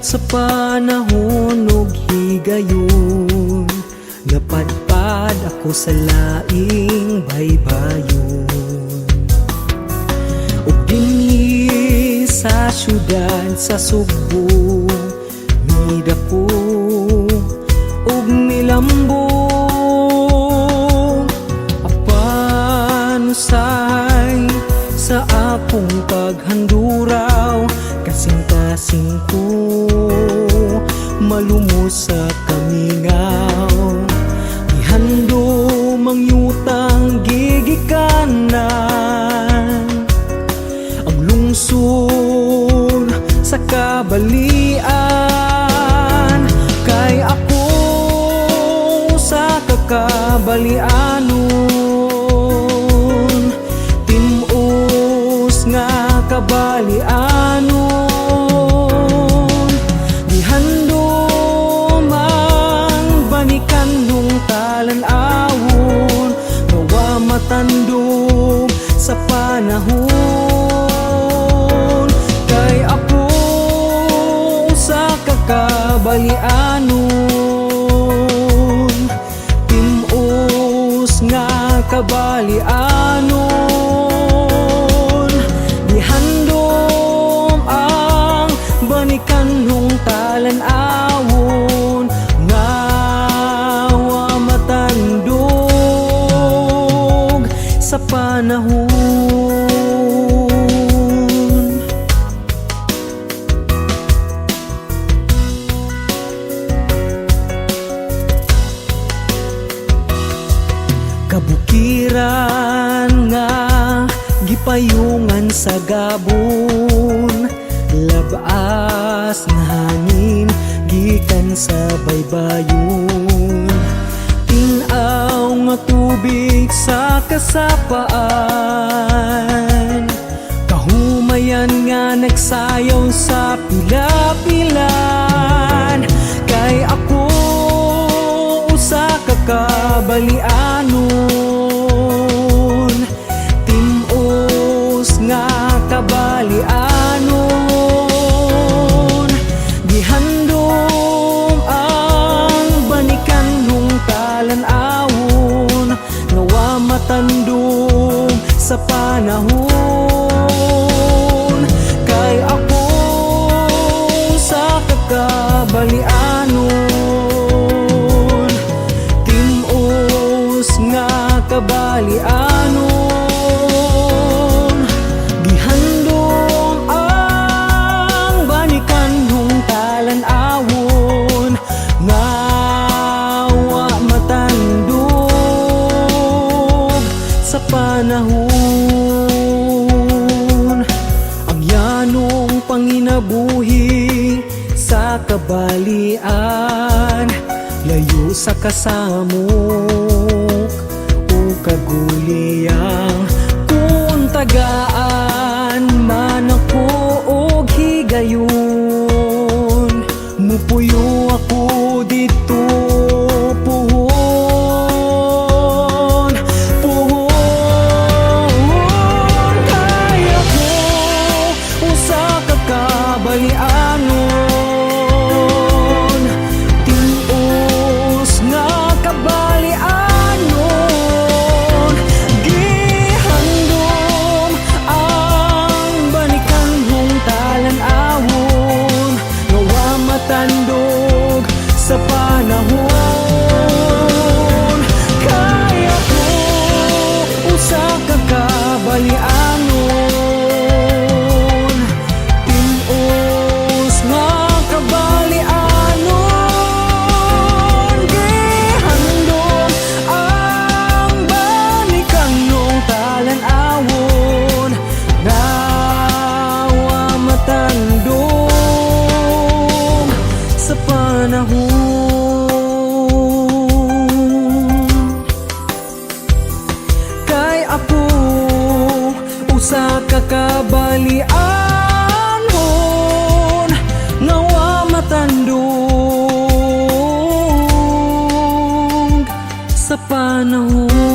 sa panahon ug higayon, napadpad ako sa laing baybayon. Ug dinhi sa syudad sa Sugbo, midako ug milambong, apan usay sa akong paghanduraw, kasing-kasing ko malumos sa kamingaw. Ihando mangyutang gigikanan, ang lungsod sa kabalian, kay ako sa kakabalianon, tinus nga kabalianon. Dihandom ang banikan nung talan-awon, nawa matandog sa panahon, kay ako sa kakabalianon, tinus nga kabalianon. Dihandom ang banikan nung talan-awon, ngawa matandog sa panahon. Kabukiran nga gipayungan sa gabon, labas nga hangin gikan sa baybayon, tinaw nga tubig sa kasapaan, kahumayan nga nagsayaw sa pila-pilan, kay ako sa kakabalianon, tinus nga kabalianon. Dihandom ang banikan nung talan-awon, nawa matandog sa panahon, kay ako sa kakabalianon, tinus nga kabalianon. Gihandom ang banikan nung talan-awon, ngawa matandog sa panahon. Ang yanong panginabuhi sa kabalian, layo sa kasamok o kaguliyang, kung tagaan man ako og higayon, mupuyo ako dito puhon, puhon, kay ako usa ka kabalianon, tinus nga kabalianon. Gihandom ang banikan nung talan-awon, nawa matandog sa panahon, kay ako usa ka kabalianon, tinus nga kabalianon. Gihandom ang banikan nung talan-awon, ngawa matandog sa panahon. Kay ako usa ka kabalianon, ngawa matandog sa panahon.